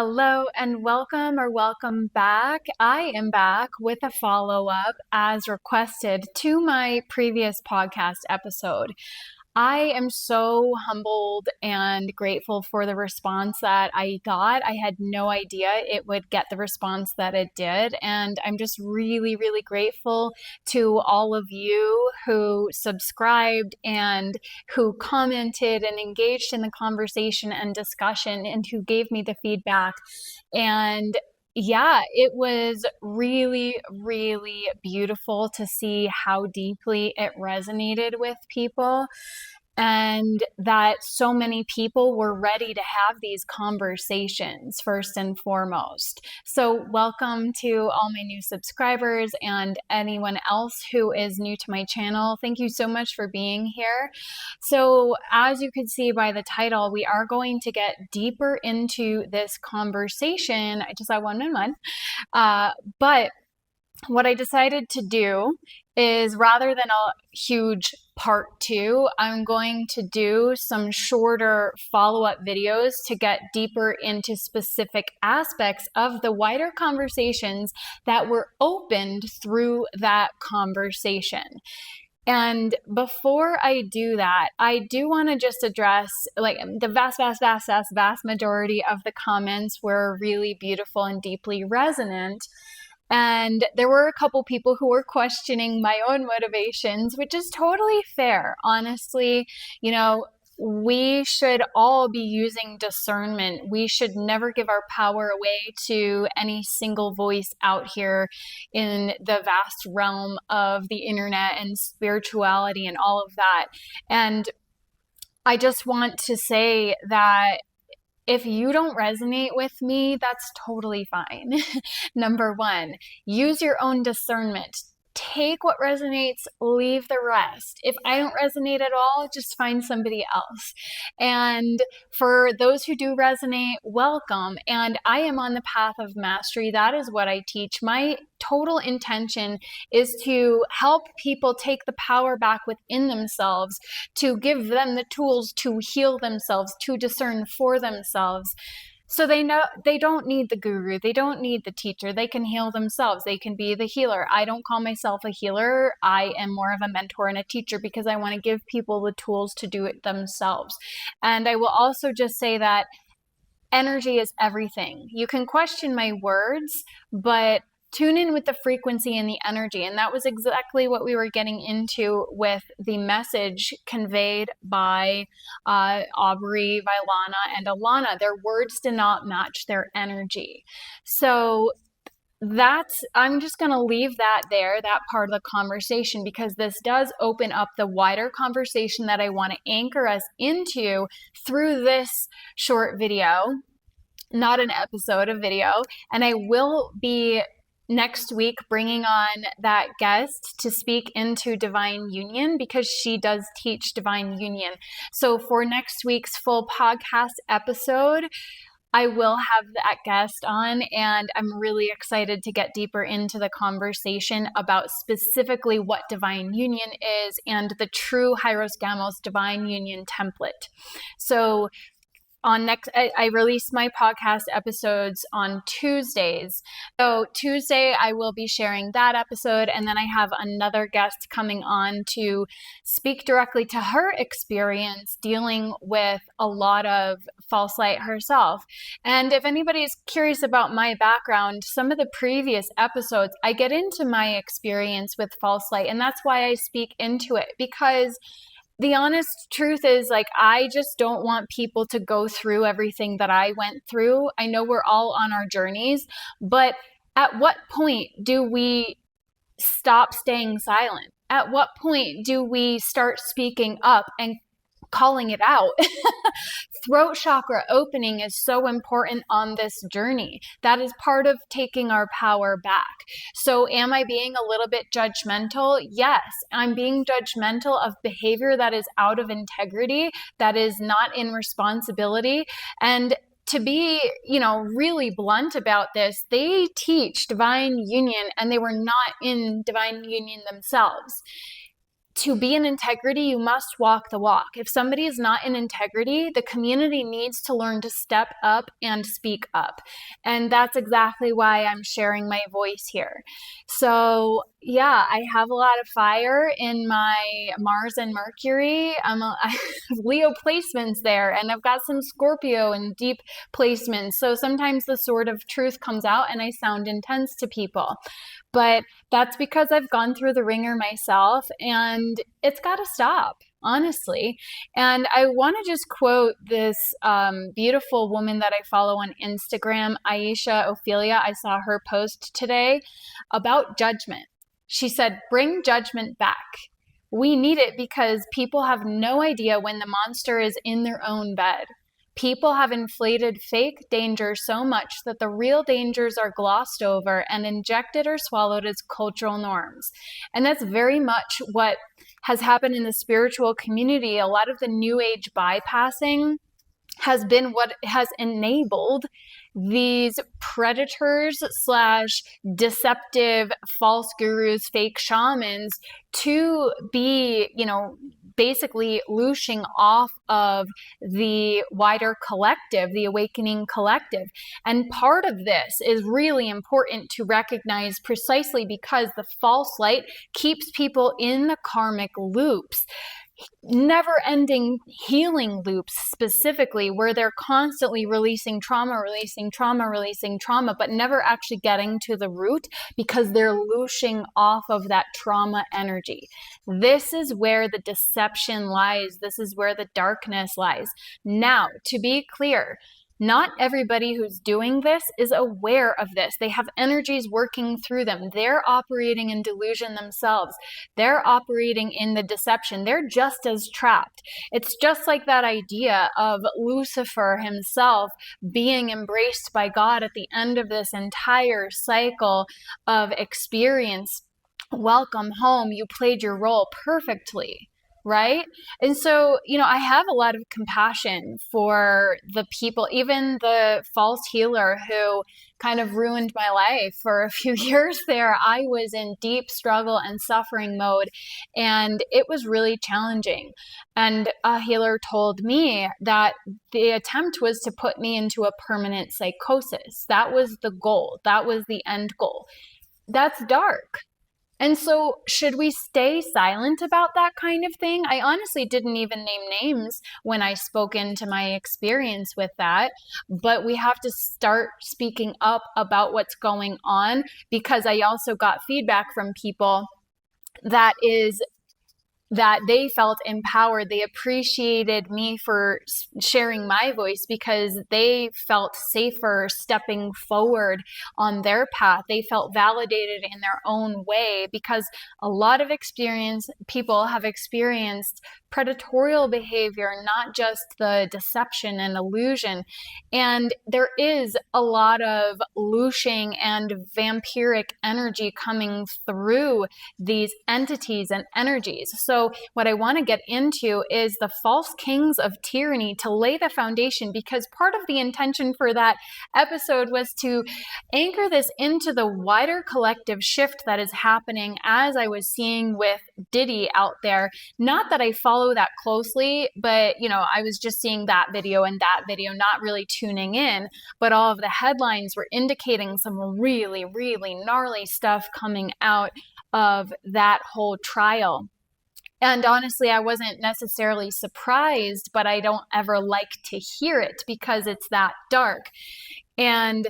Hello and welcome back. I am back with a follow-up as requested to my previous podcast episode. I am so humbled and grateful for the response that I got. I had no idea it would get the response that it did. And I'm just really grateful to all of you who subscribed and who commented and engaged in the conversation and discussion and who gave me the feedback. And yeah, it was really beautiful to see how deeply it resonated with people and that so many people were ready to have these conversations first and foremost. So welcome to all my new subscribers and anyone else who is new to my channel. Thank you so much for being here. So as you can see by the title, we are going to get deeper into this conversation. I just have 1 minute, but what I decided to do is rather than a huge part 2, I'm going to do some shorter follow-up videos to get deeper into specific aspects of the wider conversations that were opened through that conversation. And before I do that, I do want to just address like the vast majority of the comments were really beautiful and deeply resonant. And there were a couple people who were questioning my own motivations, which is totally fair. Honestly, we should all be using discernment. We should never give our power away to any single voice out here in the vast realm of the internet and spirituality and all of that. And I just want to say that if you don't resonate with me, that's totally fine. Number 1, use your own discernment. Take what resonates, leave the rest. If I don't resonate at all, just find somebody else. And for those who do resonate, welcome. And I am on the path of mastery. That is what I teach. My total intention is to help people take the power back within themselves, to give them the tools to heal themselves, to discern for themselves. So they know they don't need the guru. They don't need the teacher. They can heal themselves. They can be the healer. I don't call myself a healer. I am more of a mentor and a teacher because I want to give people the tools to do it themselves. And I will also just say that energy is everything. You can question my words, but tune in with the frequency and the energy. And that was exactly what we were getting into with the message conveyed by Aubrey, Vylana, and Alana. Their words did not match their energy. So I'm just going to leave that there, that part of the conversation, because this does open up the wider conversation that I want to anchor us into through this short video, not an episode, of video. And I will be next week bringing on that guest to speak into divine union because she does teach divine union. So for next week's full podcast episode, I will have that guest on, and I'm really excited to get deeper into the conversation about specifically what divine union is and the true Hyros Gamos divine union template. So I release my podcast episodes on Tuesdays. So Tuesday I will be sharing that episode, and then I have another guest coming on to speak directly to her experience dealing with a lot of false light herself. And if anybody is curious about my background, some of the previous episodes I get into my experience with false light, and that's why I speak into it, because the honest truth is, I just don't want people to go through everything that I went through. I know we're all on our journeys, but at what point do we stop staying silent? At what point do we start speaking up and calling it out? Throat chakra opening is so important on this journey. That is part of taking our power back. So am I being a little bit judgmental? Yes, I'm being judgmental of behavior that is out of integrity, that is not in responsibility. And to be, really blunt about this, they teach divine union and they were not in divine union themselves. to be in integrity, you must walk the walk. If somebody is not in integrity, the community needs to learn to step up and speak up. And that's exactly why I'm sharing my voice here. So yeah, I have a lot of fire in my Mars and Mercury. I have Leo placements there, and I've got some Scorpio and deep placements. So sometimes the sword of truth comes out and I sound intense to people. But that's because I've gone through the ringer myself, and it's got to stop, honestly. And I want to just quote this beautiful woman that I follow on Instagram, Aisha Ophelia. I saw her post today about judgment. She said, "Bring judgment back. We need it because people have no idea when the monster is in their own bed. People have inflated fake danger so much that the real dangers are glossed over and injected or swallowed as cultural norms." And that's very much what has happened in the spiritual community. A lot of the new age bypassing has been what has enabled these predators slash deceptive false gurus, fake shamans to be, basically looshing off of the wider collective, the awakening collective. And part of this is really important to recognize precisely because the false light keeps people in the karmic loops, never-ending healing loops specifically, where they're constantly releasing trauma, but never actually getting to the root because they're looshing off of that trauma energy. This is where the deception lies. This is where the darkness lies. Now, to be clear, not everybody who's doing this is aware of this. They have energies working through them. They're operating in delusion themselves. They're operating in the deception. They're just as trapped. It's just like that idea of Lucifer himself being embraced by God at the end of this entire cycle of experience. Welcome home. You played your role perfectly. Right? And so, I have a lot of compassion for the people, even the false healer who kind of ruined my life for a few years there. I was in deep struggle and suffering mode, and it was really challenging. And a healer told me that the attempt was to put me into a permanent psychosis. That was the goal. That was the end goal. That's dark. And so should we stay silent about that kind of thing? I honestly didn't even name names when I spoke into my experience with that, but we have to start speaking up about what's going on, because I also got feedback from people that they felt empowered. They appreciated me for sharing my voice because they felt safer stepping forward on their path. They felt validated in their own way because a lot of people have experienced predatorial behavior, not just the deception and illusion. And there is a lot of looshing and vampiric energy coming through these entities and energies. So what I want to get into is the false kings of tyranny, to lay the foundation, because part of the intention for that episode was to anchor this into the wider collective shift that is happening, as I was seeing with Diddy out there. Not that I follow that closely, but I was just seeing that video and that video, not really tuning in, but all of the headlines were indicating some really, really gnarly stuff coming out of that whole trial. And honestly, I wasn't necessarily surprised, but I don't ever like to hear it because it's that dark. And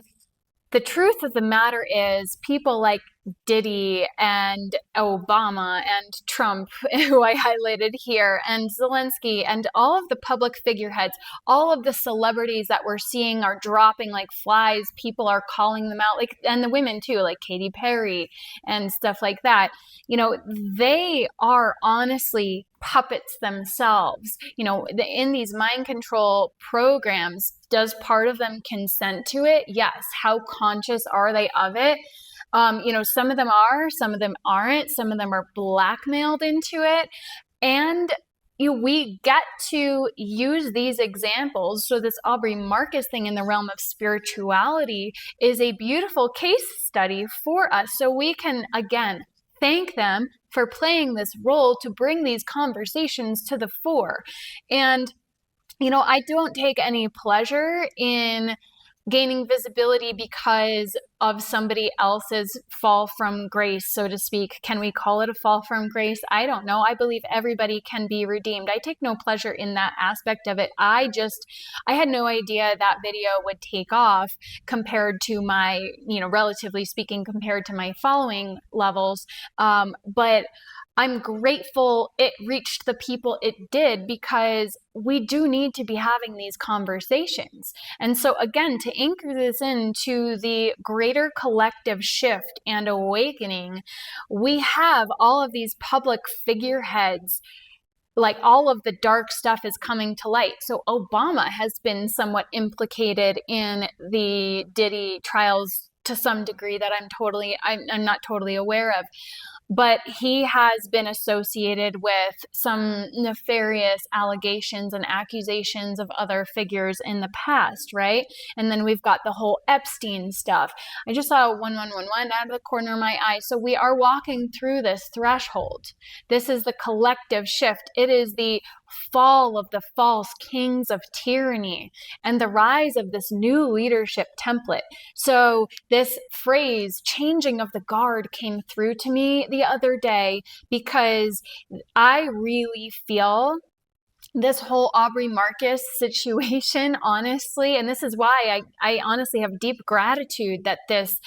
the truth of the matter is, people like Diddy and Obama and Trump, who I highlighted here, and Zelensky, and all of the public figureheads, all of the celebrities that we're seeing are dropping like flies. People are calling them out, and the women too, like Katy Perry and stuff like that. They are honestly puppets themselves. In these mind control programs, does part of them consent to it? Yes. How conscious are they of it? Some of them are, some of them aren't, some of them are blackmailed into it. And we get to use these examples. So this Aubrey Marcus thing in the realm of spirituality is a beautiful case study for us. So we can, again, thank them for playing this role to bring these conversations to the fore. And, I don't take any pleasure in gaining visibility because of somebody else's fall from grace, so to speak. Can we call it a fall from grace? I don't know. I believe everybody can be redeemed. I take no pleasure in that aspect of it. I had no idea that video would take off compared to my, relatively speaking, compared to my following levels. But I'm grateful it reached the people it did, because we do need to be having these conversations. And so again, to anchor this into the greater collective shift and awakening, we have all of these public figureheads, like all of the dark stuff is coming to light. So Obama has been somewhat implicated in the Diddy trials to some degree that I'm not totally aware of. But he has been associated with some nefarious allegations and accusations of other figures in the past, right? And then we've got the whole Epstein stuff. I just saw 1111 out of the corner of my eye. So we are walking through this threshold. This is the collective shift. It is the fall of the false kings of tyranny and the rise of this new leadership template. So this phrase, changing of the guard, came through to me the other day, because I really feel this whole Aubrey Marcus situation, honestly, and this is why I honestly have deep gratitude that this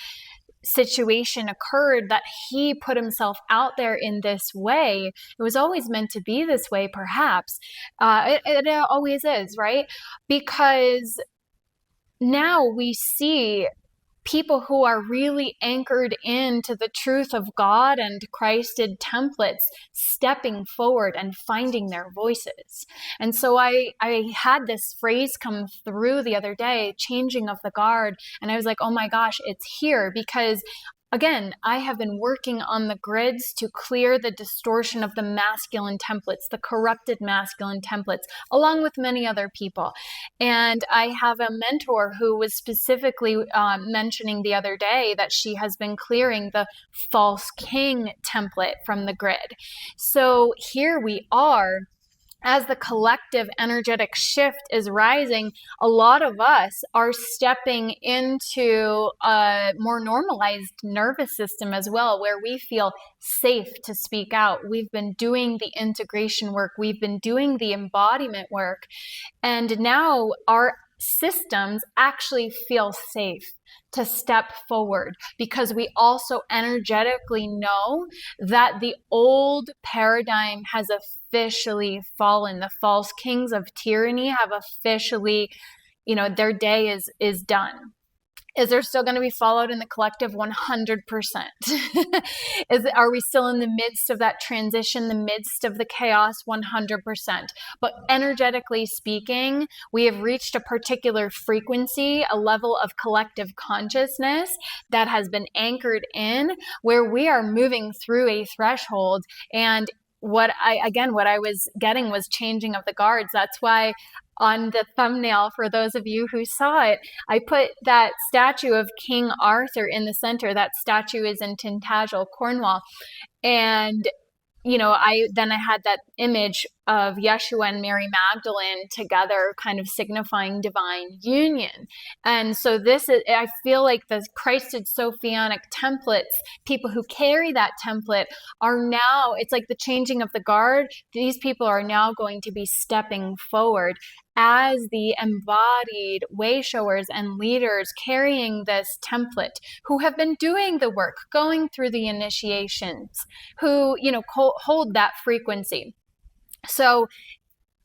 situation occurred, that he put himself out there in this way. It was always meant to be this way, perhaps. It always is, right? Because now we see people who are really anchored into the truth of God and Christed templates stepping forward and finding their voices. And so I had this phrase come through the other day, changing of the guard, and I was like, oh my gosh, it's here. Because again, I have been working on the grids to clear the distortion of the masculine templates, the corrupted masculine templates, along with many other people. And I have a mentor who was specifically mentioning the other day that she has been clearing the false king template from the grid. So here we are. As the collective energetic shift is rising, a lot of us are stepping into a more normalized nervous system as well, where we feel safe to speak out. We've been doing the integration work. We've been doing the embodiment work. And now our systems actually feel safe to step forward, because we also energetically know that the old paradigm has officially fallen. The false kings of tyranny have officially, their day is done. Is there still going to be fallout in the collective? 100%. Are we still in the midst of that transition, the midst of the chaos? 100%. But energetically speaking, we have reached a particular frequency, a level of collective consciousness that has been anchored in, where we are moving through a threshold. And what I was getting was changing of the guards. That's why on the thumbnail, for those of you who saw it, I put that statue of King Arthur in the center. That statue is in Tintagel, Cornwall. And I had that image of Yeshua and Mary Magdalene together, kind of signifying divine union. And so I feel like the Christed Sophionic templates, people who carry that template are now, it's like the changing of the guard. These people are now going to be stepping forward as the embodied way showers and leaders carrying this template, who have been doing the work, going through the initiations, who, hold that frequency. So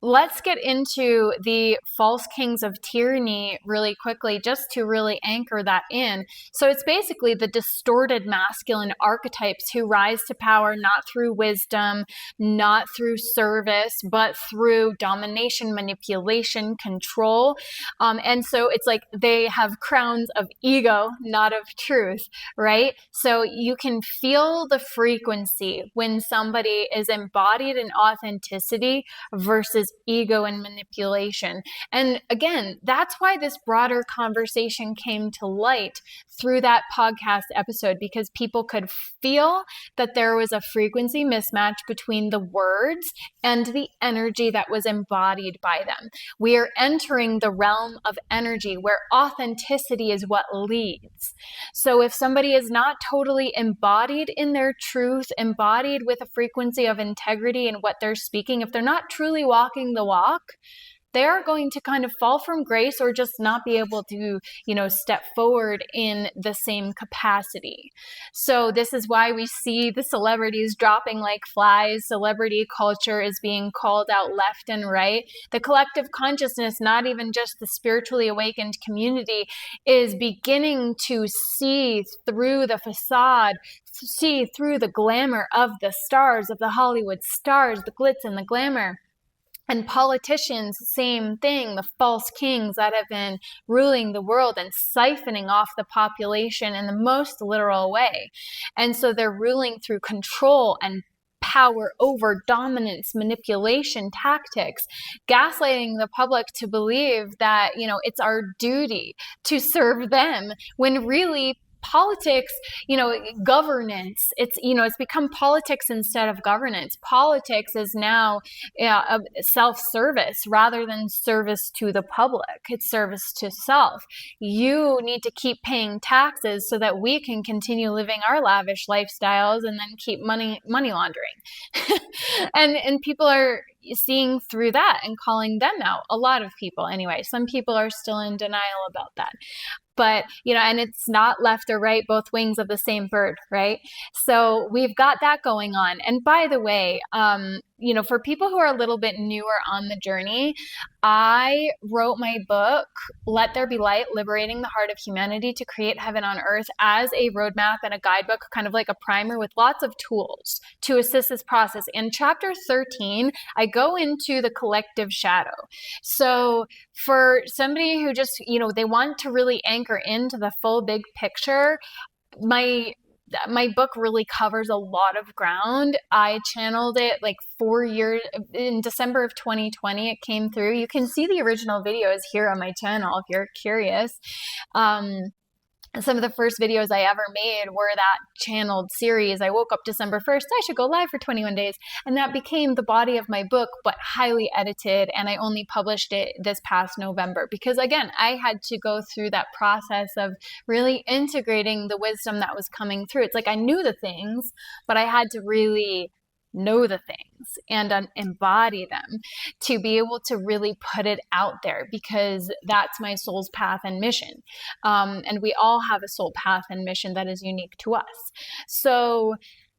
let's get into the false kings of tyranny really quickly, just to really anchor that in. So it's basically the distorted masculine archetypes who rise to power not through wisdom, not through service, but through domination, manipulation, control. And so it's like they have crowns of ego, not of truth, right? So you can feel the frequency when somebody is embodied in authenticity versus is ego and manipulation. And again, that's why this broader conversation came to light through that podcast episode, because people could feel that there was a frequency mismatch between the words and the energy that was embodied by them. We are entering the realm of energy where authenticity is what leads. So if somebody is not totally embodied in their truth, embodied with a frequency of integrity in what they're speaking, if they're not truly walking the walk, they are going to kind of fall from grace or just not be able to, step forward in the same capacity. So this is why we see the celebrities dropping like flies. Celebrity culture is being called out left and right. The collective consciousness, not even just the spiritually awakened community, is beginning to see through the facade, see through the glamour of the stars, of the Hollywood stars, the glitz and the glamour. And politicians, same thing, the false kings that have been ruling the world and siphoning off the population in the most literal way. And so they're ruling through control and power over dominance, manipulation tactics, gaslighting the public to believe that, it's our duty to serve them, when really politics, governance, it's become politics instead of governance. Politics is now self-service rather than service to the public. It's service to self. You need to keep paying taxes so that we can continue living our lavish lifestyles and then keep money laundering. and people are seeing through that and calling them out. A lot of people anyway. Some people are still in denial about that. But, and it's not left or right, both wings of the same bird, right? So we've got that going on. And by the way, for people who are a little bit newer on the journey, I wrote my book, Let There Be Light, Liberating the Heart of Humanity to Create Heaven on Earth, as a roadmap and a guidebook, kind of like a primer with lots of tools to assist this process. In chapter 13, I go into the collective shadow. So for somebody who just, they want to really anchor into the full big picture, my book really covers a lot of ground. I channeled it like 4 years in December of 2020. It came through. You can see the original videos here on my channel if you're curious. Some of the first videos I ever made were that channeled series. I woke up December 1st, I should go live for 21 days. And that became the body of my book, but highly edited. And I only published it this past November because, again, I had to go through that process of really integrating the wisdom that was coming through. It's like I knew the things, but I had to really know the things and embody them to be able to really put it out there, because that's my soul's path and mission. And we all have a soul path and mission that is unique to us. So,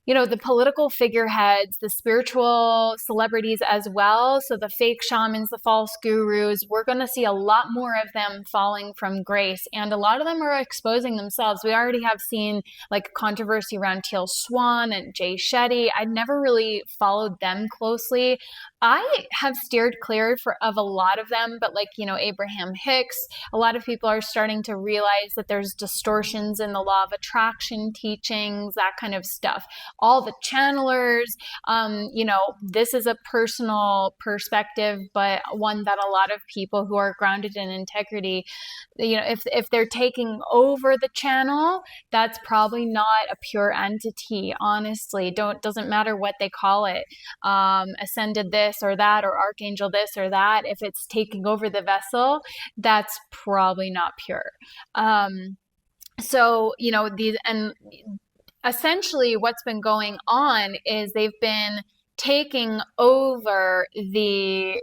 the political figureheads, the spiritual celebrities as well. So the fake shamans, the false gurus, we're going to see a lot more of them falling from grace. And a lot of them are exposing themselves. We already have seen like controversy around Teal Swan and Jay Shetty. I never really followed them closely. I have steered clear of a lot of them, but like, Abraham Hicks, a lot of people are starting to realize that there's distortions in the law of attraction teachings, that kind of stuff. All the channelers, this is a personal perspective, but one that a lot of people who are grounded in integrity, if they're taking over the channel, that's probably not a pure entity, honestly. Doesn't matter what they call it, ascended this or that, or archangel this or that. If it's taking over the vessel, that's probably not pure. Essentially what's been going on is they've been taking over the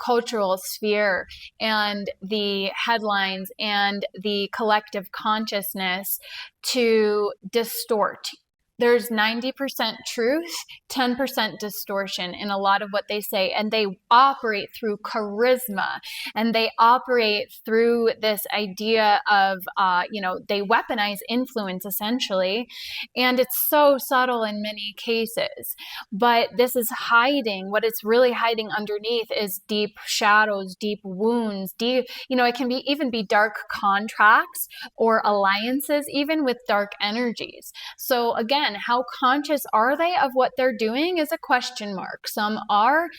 cultural sphere and the headlines and the collective consciousness to distort. There's 90% truth, 10% distortion in a lot of what they say. And they operate through charisma, and they operate through this idea of, they weaponize influence essentially. And it's so subtle in many cases. But this is hiding. What it's really hiding underneath is deep shadows, deep wounds, it can even be dark contracts or alliances, even with dark energies. So again, how conscious are they of what they're doing is a question mark. Some are,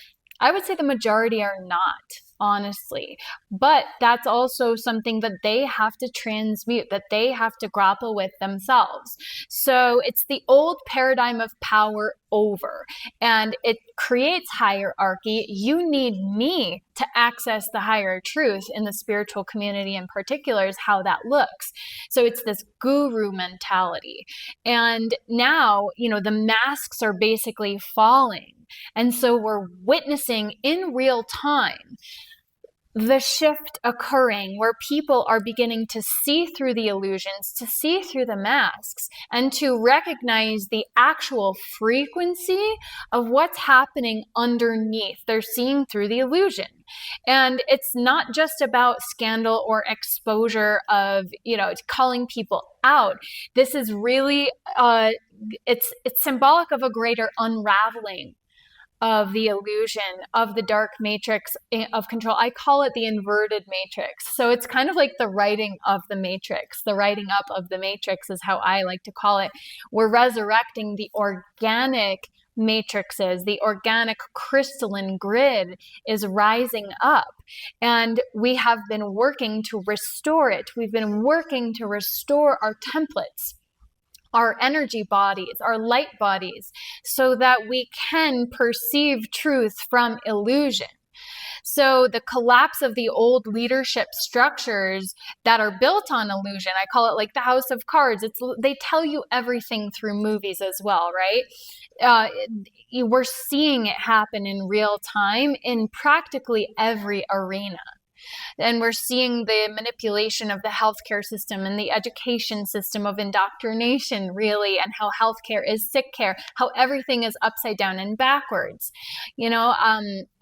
I would say the majority are not, honestly. But that's also something that they have to transmute, that they have to grapple with themselves. So it's the old paradigm of power over, and it creates hierarchy. You need me to access the higher truth in the spiritual community in particular, is how that looks. So it's this guru mentality. And now, the masks are basically falling. And so we're witnessing in real time the shift occurring where people are beginning to see through the illusions, to see through the masks, and to recognize the actual frequency of what's happening underneath. They're seeing through the illusion. And it's not just about scandal or exposure of, calling people out. This is really, it's symbolic of a greater unraveling of the illusion of the dark matrix of control. I call it the inverted matrix. So it's kind of like the writing of the matrix. The writing up of the matrix is how I like to call it. We're resurrecting the organic matrices. The organic crystalline grid is rising up, and we have been working to restore it. We've been working to restore our templates, our energy bodies, our light bodies, so that we can perceive truth from illusion. So the collapse of the old leadership structures that are built on illusion, I call it like the house of cards. They tell you everything through movies as well, right? We're seeing it happen in real time in practically every arena. And we're seeing the manipulation of the healthcare system and the education system of indoctrination, really, and how healthcare is sick care, how everything is upside down and backwards.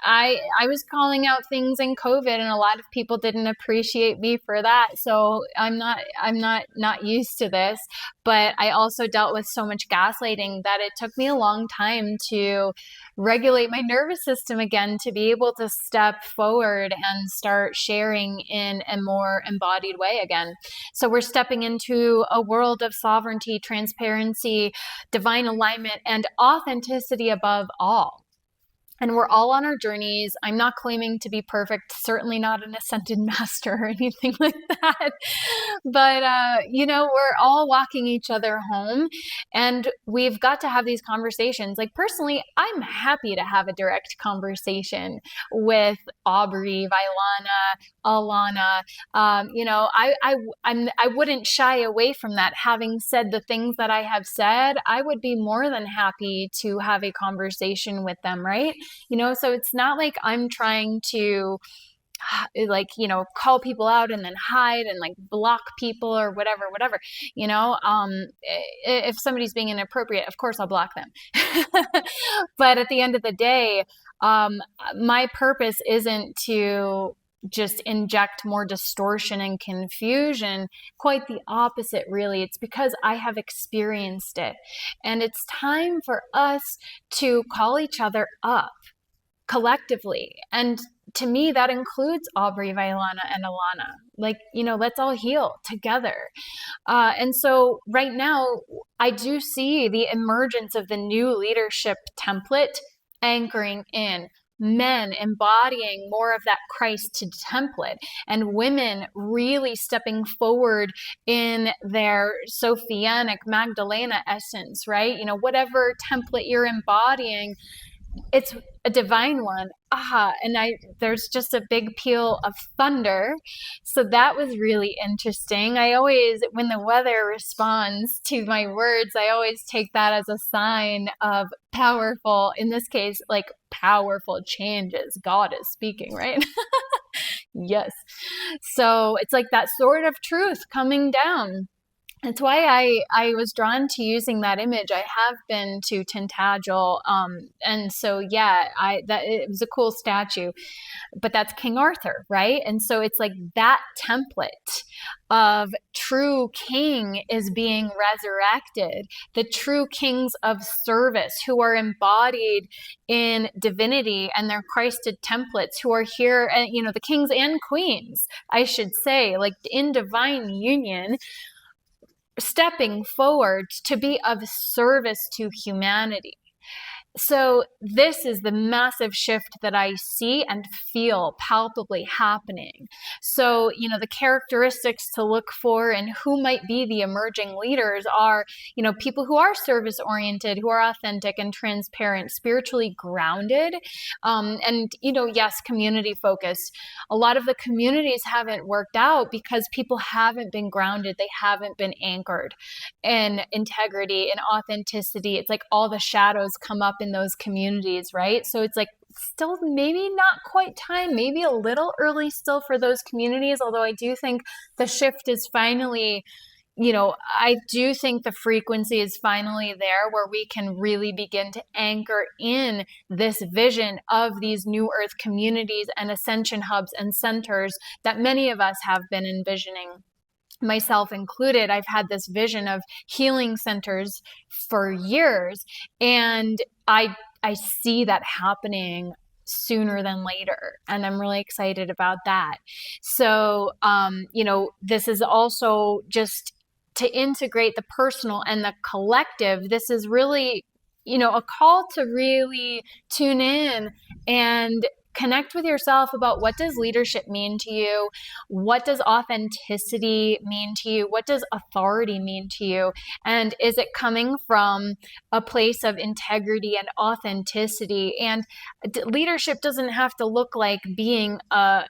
I was calling out things in COVID, and a lot of people didn't appreciate me for that. So I'm not used to this, but I also dealt with so much gaslighting that it took me a long time to regulate my nervous system again, to be able to step forward and start sharing in a more embodied way again. So we're stepping into a world of sovereignty, transparency, divine alignment, and authenticity above all. And we're all on our journeys. I'm not claiming to be perfect, certainly not an ascended master or anything like that. But, we're all walking each other home, and we've got to have these conversations. Like, personally, I'm happy to have a direct conversation with Aubrey, Vailana, Alana. I wouldn't shy away from that. Having said the things that I have said, I would be more than happy to have a conversation with them, right? So it's not like I'm trying to call people out and then hide and block people or whatever. If somebody's being inappropriate, of course I'll block them. But at the end of the day, my purpose isn't to just inject more distortion and confusion. Quite the opposite, really. It's because I have experienced it. And it's time for us to call each other up collectively. And to me, that includes Aubrey, Vailana, and Alana. Let's all heal together. And so right now, I do see the emergence of the new leadership template anchoring in men embodying more of that Christ template, and women really stepping forward in their Sophianic Magdalena essence, right? Whatever template you're embodying, it's a divine one. And there's just a big peal of thunder. So that was really interesting. I always, when the weather responds to my words, I always take that as a sign of powerful, in this case, powerful changes. God is speaking, right? Yes. So it's like that sword of truth coming down. That's why I was drawn to using that image. I have been to Tintagel, and so it was a cool statue, but that's King Arthur, right? And so it's like that template of true king is being resurrected. The true kings of service who are embodied in divinity and their Christed templates, who are here, and the kings and queens, I should say, in divine union, stepping forward to be of service to humanity. So this is the massive shift that I see and feel palpably happening. So, the characteristics to look for and who might be the emerging leaders are, people who are service oriented, who are authentic and transparent, spiritually grounded, and, yes, community focused. A lot of the communities haven't worked out because people haven't been grounded. They haven't been anchored in integrity and authenticity. It's like all the shadows come up in those communities, right? So it's like still maybe not quite time, maybe a little early still for those communities, although I do think the shift is finally, I do think the frequency is finally there where we can really begin to anchor in this vision of these new earth communities and ascension hubs and centers that many of us have been envisioning. Myself included, I've had this vision of healing centers for years, and I see that happening sooner than later, and I'm really excited about that. So, this is also just to integrate the personal and the collective. This is really, a call to really tune in and connect with yourself about what does leadership mean to you? What does authenticity mean to you? What does authority mean to you? And is it coming from a place of integrity and authenticity? And leadership doesn't have to look like being a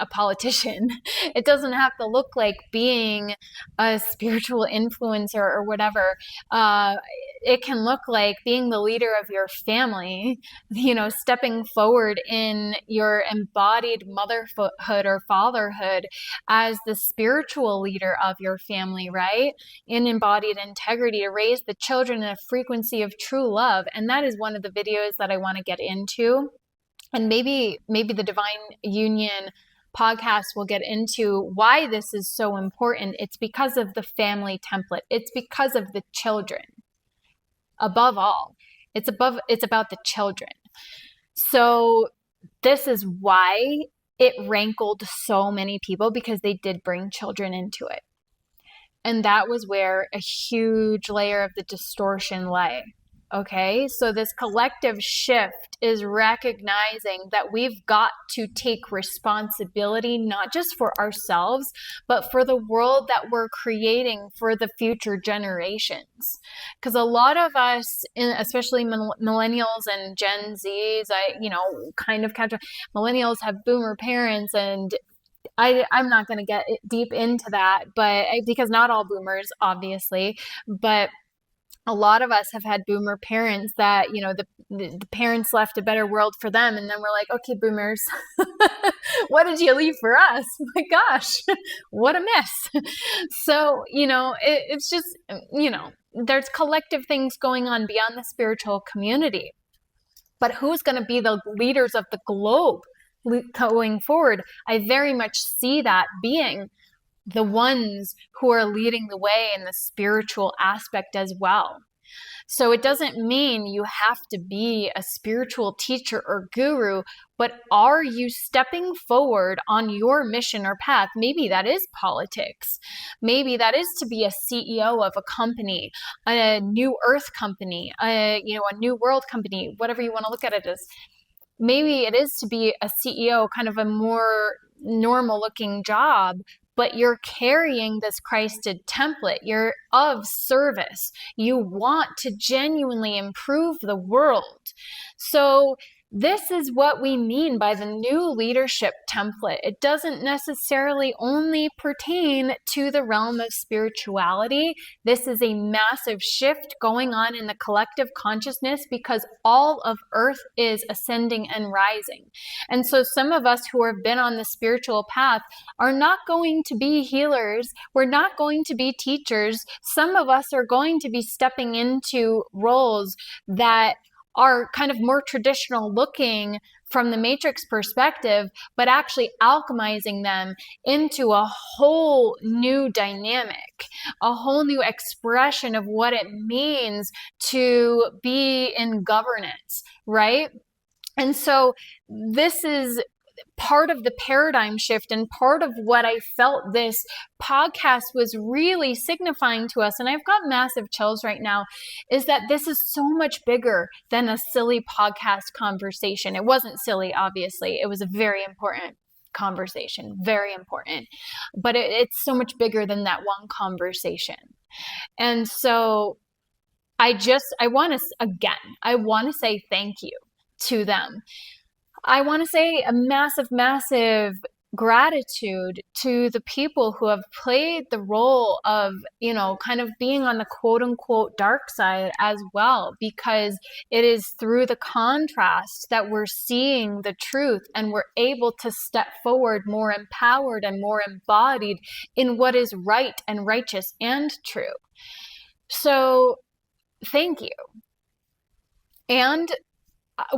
politician. It doesn't have to look like being a spiritual influencer or whatever. It can look like being the leader of your family, stepping forward in your embodied motherhood or fatherhood as the spiritual leader of your family, right? In embodied integrity to raise the children in a frequency of true love. And that is one of the videos that I want to get into. And maybe the Divine Union podcast will get into why this is so important. It's because of the family template. It's because of the children. Above all, it's about the children. So this is why it rankled so many people, because they did bring children into it. And that was where a huge layer of the distortion lay. Okay, so this collective shift is recognizing that we've got to take responsibility, not just for ourselves, but for the world that we're creating for the future generations. Because a lot of us, especially millennials and Gen Zs, kind of catch up. Millennials have boomer parents, and I'm not going to get deep into that, but because not all boomers, obviously, but a lot of us have had boomer parents that, the parents left a better world for them. And then we're like, okay, boomers, what did you leave for us? My gosh, what a mess. So, it's just, there's collective things going on beyond the spiritual community. But who's going to be the leaders of the globe going forward? I very much see that being the ones who are leading the way in the spiritual aspect as well. So it doesn't mean you have to be a spiritual teacher or guru, but are you stepping forward on your mission or path? Maybe that is politics. Maybe that is to be a CEO of a company, a new earth company, a new world company, whatever you want to look at it as. Maybe it is to be a CEO, kind of a more normal looking job, but you're carrying this Christed template. You're of service. You want to genuinely improve the world. So this is what we mean by the new leadership template. It doesn't necessarily only pertain to the realm of spirituality. This is a massive shift going on in the collective consciousness because all of Earth is ascending and rising. And so some of us who have been on the spiritual path are not going to be healers. We're not going to be teachers. Some of us are going to be stepping into roles that are kind of more traditional looking from the matrix perspective, but actually alchemizing them into a whole new dynamic, a whole new expression of what it means to be in governance, right? And so this is part of the paradigm shift and part of what I felt this podcast was really signifying to us, and I've got massive chills right now, is that this is so much bigger than a silly podcast conversation. It wasn't silly, obviously. It was a very important conversation, very important, but it's so much bigger than that one conversation. And so I want to say thank you to them. I want to say a massive, massive gratitude to the people who have played the role of, kind of being on the quote unquote dark side as well, because it is through the contrast that we're seeing the truth and we're able to step forward more empowered and more embodied in what is right and righteous and true. So thank you. And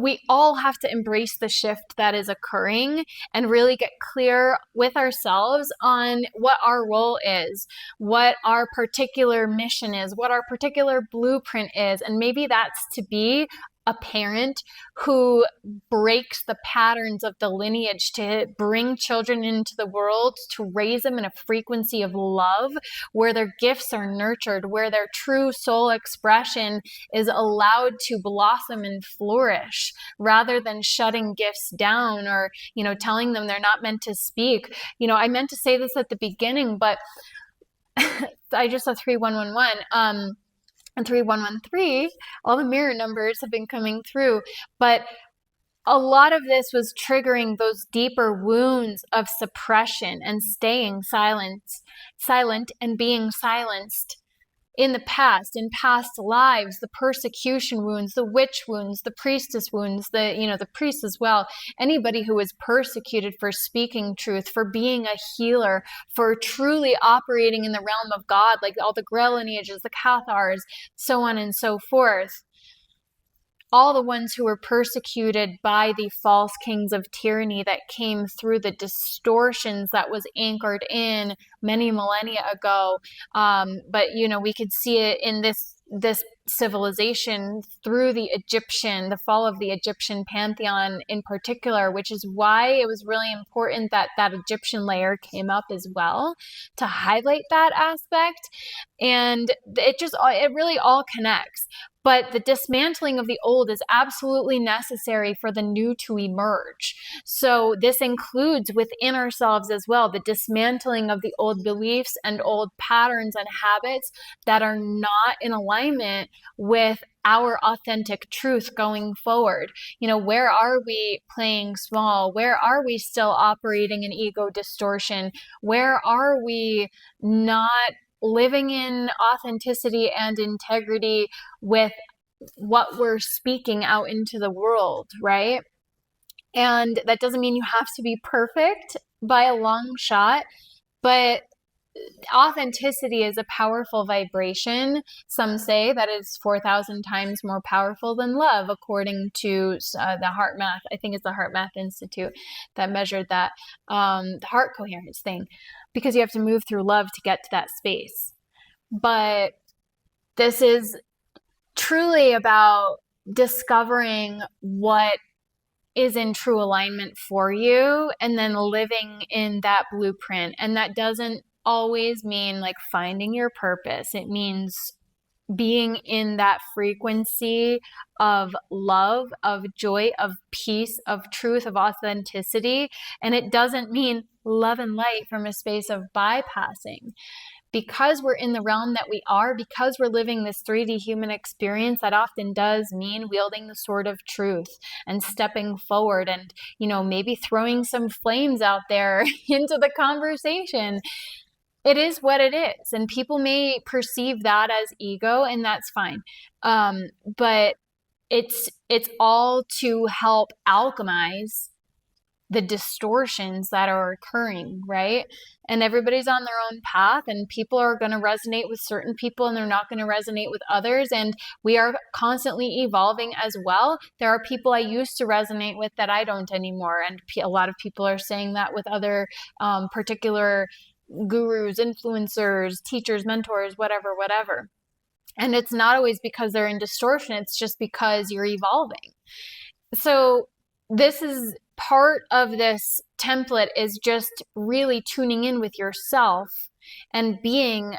we all have to embrace the shift that is occurring and really get clear with ourselves on what our role is, what our particular mission is, what our particular blueprint is. And maybe that's to be a parent who breaks the patterns of the lineage to bring children into the world, to raise them in a frequency of love, where their gifts are nurtured, where their true soul expression is allowed to blossom and flourish, rather than shutting gifts down or, telling them they're not meant to speak. I meant to say this at the beginning, but I just saw 3111. And 3113, all the mirror numbers have been coming through. But a lot of this was triggering those deeper wounds of suppression and staying silent and being silenced in the past, in past lives, the persecution wounds, the witch wounds, the priestess wounds, the priest as well. Anybody who was persecuted for speaking truth, for being a healer, for truly operating in the realm of God, like all the Grail lineages, the Cathars, so on and so forth. All the ones who were persecuted by the false kings of tyranny that came through the distortions that was anchored in many millennia ago. But, we could see it in this civilization through the fall of the Egyptian pantheon in particular, which is why it was really important that that Egyptian layer came up as well to highlight that aspect. And it really all connects. But the dismantling of the old is absolutely necessary for the new to emerge. So this includes within ourselves as well, the dismantling of the old beliefs and old patterns and habits that are not in alignment with our authentic truth going forward. Where are we playing small? Where are we still operating in ego distortion? Where are we not living in authenticity and integrity with what we're speaking out into the world, right? And that doesn't mean you have to be perfect by a long shot, but authenticity is a powerful vibration. Some say that it's 4,000 times more powerful than love, according to the Heart Math. I think it's the Heart Math Institute that measured that, the heart coherence thing, because you have to move through love to get to that space. But this is truly about discovering what is in true alignment for you and then living in that blueprint. And that doesn't always mean like finding your purpose. It means being in that frequency of love, of joy, of peace, of truth, of authenticity. And it doesn't mean love and light from a space of bypassing. Because we're in the realm that we are, because we're living this 3D human experience, that often does mean wielding the sword of truth and stepping forward and, maybe throwing some flames out there into the conversation. It is what it is. And people may perceive that as ego, and that's fine. But it's all to help alchemize the distortions that are occurring, right? And everybody's on their own path, and people are going to resonate with certain people and they're not going to resonate with others. And we are constantly evolving as well. There are people I used to resonate with that I don't anymore. And a lot of people are saying that with other particular gurus, influencers, teachers, mentors, whatever. And it's not always because they're in distortion. It's just because you're evolving. So this is part of this template is just really tuning in with yourself and being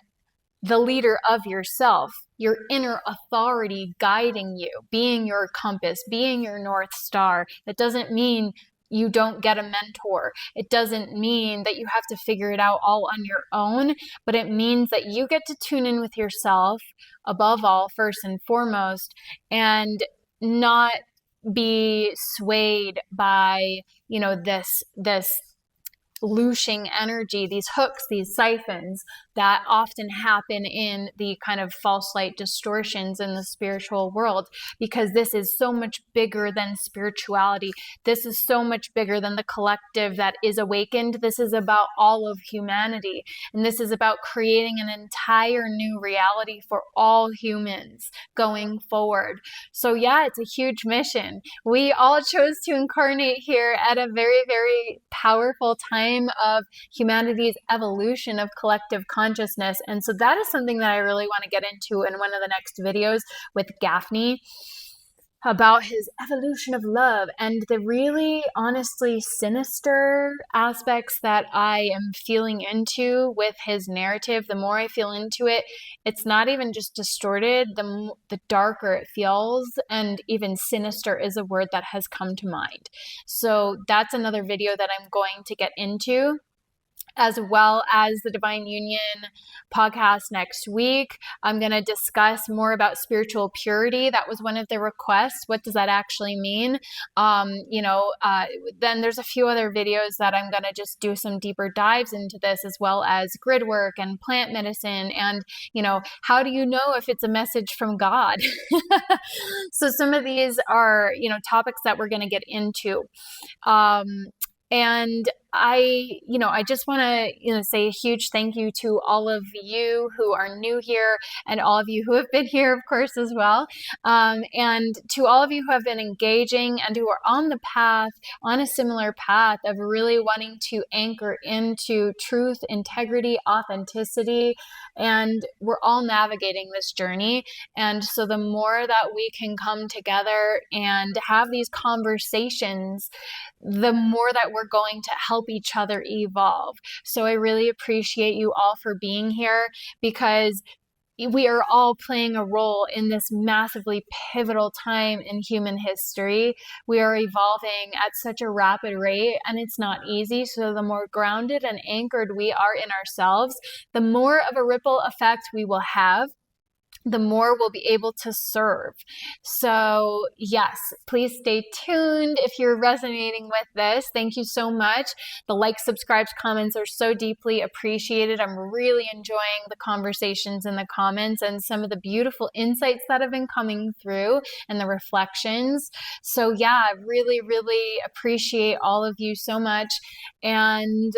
the leader of yourself, your inner authority guiding you, being your compass, being your North Star. That doesn't mean you don't get a mentor. It doesn't mean that you have to figure it out all on your own, but it means that you get to tune in with yourself above all, first and foremost, and not be swayed by, this looshing energy, these hooks, these siphons that often happen in the kind of false light distortions in the spiritual world, because this is so much bigger than spirituality. This is so much bigger than the collective that is awakened. This is about all of humanity. And this is about creating an entire new reality for all humans going forward. So yeah, it's a huge mission. We all chose to incarnate here at a very, very powerful time of humanity's evolution of collective consciousness. And so that is something that I really want to get into in one of the next videos with Gaffney, about his evolution of love and the really honestly sinister aspects that I am feeling into with his narrative. The more I feel into it, it's not even just distorted, the darker it feels, and even sinister is a word that has come to mind. So that's another video that I'm going to get into, as well as the Divine Union podcast next week. I'm going to discuss more about spiritual purity. That was one of the requests. What does that actually mean? Then there's a few other videos that I'm going to just do some deeper dives into this, as well as grid work and plant medicine. And, how do you know if it's a message from God? So some of these are, topics that we're going to get into. And I just want to, say a huge thank you to all of you who are new here, and all of you who have been here, of course, as well. And to all of you who have been engaging and who are on the path, on a similar path of really wanting to anchor into truth, integrity, authenticity. And we're all navigating this journey. And so the more that we can come together and have these conversations, the more that we're going to help each other evolve. So I really appreciate you all for being here, because we are all playing a role in this massively pivotal time in human history. We are evolving at such a rapid rate, and it's not easy. So the more grounded and anchored we are in ourselves, the more of a ripple effect we will have, the more we'll be able to serve. So yes, please stay tuned if you're resonating with this. Thank you so much. The likes, subscribes, comments are so deeply appreciated. I'm really enjoying the conversations in the comments and some of the beautiful insights that have been coming through and the reflections. So yeah, I really, really appreciate all of you so much. And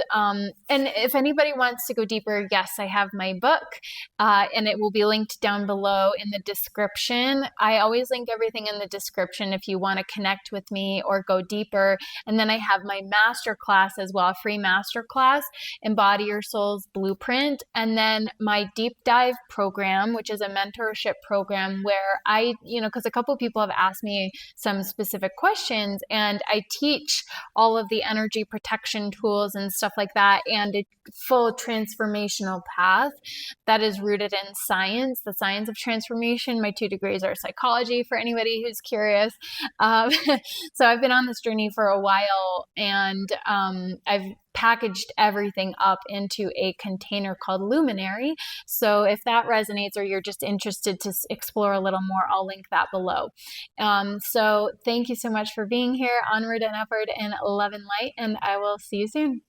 if anybody wants to go deeper, yes, I have my book, and it will be linked down below in the description. I always link everything in the description if you want to connect with me or go deeper. And then I have my masterclass as well, a free masterclass, Embody Your Soul's Blueprint. And then my deep dive program, which is a mentorship program where I, because a couple people have asked me some specific questions, and I teach all of the energy protection tools and stuff like that, and a full transformational path that is rooted in science, the science of transformation. My 2 degrees are psychology, for anybody who's curious. So I've been on this journey for a while, and I've packaged everything up into a container called Luminary. So if that resonates, or you're just interested to explore a little more, I'll link that below. So thank you so much for being here. Onward and upward in love and light, and I will see you soon.